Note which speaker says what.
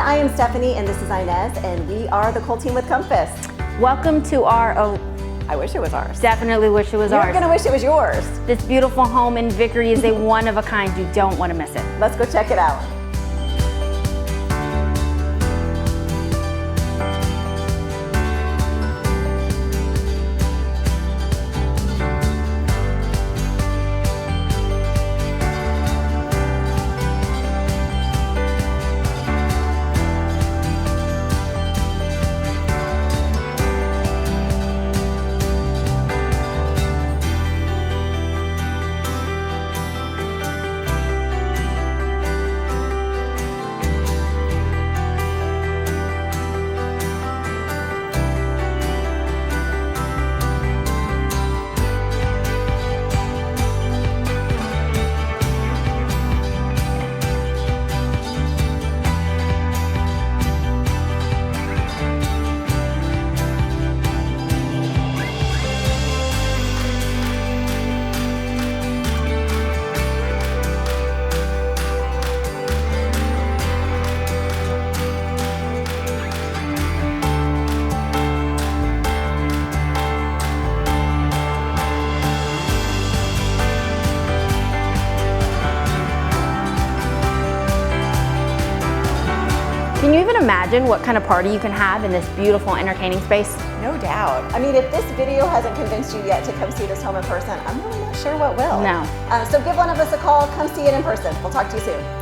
Speaker 1: I am Stephanie and this is Inez, and we are the Cool Team with Compass.
Speaker 2: Welcome to our,
Speaker 1: I wish it was ours.
Speaker 2: Definitely wish it was ours.
Speaker 1: You're gonna wish it was yours.
Speaker 2: This beautiful home in Vickery is a one of a kind. You don't want to miss it.
Speaker 1: Let's go check it out.
Speaker 2: Can you even imagine what kind of party you can have in this beautiful entertaining space?
Speaker 1: No doubt. I mean, if this video hasn't convinced you yet to come see this home in person, I'm really not sure what will.
Speaker 2: No.
Speaker 1: So give one of us a call, come see it in person. We'll talk to you soon.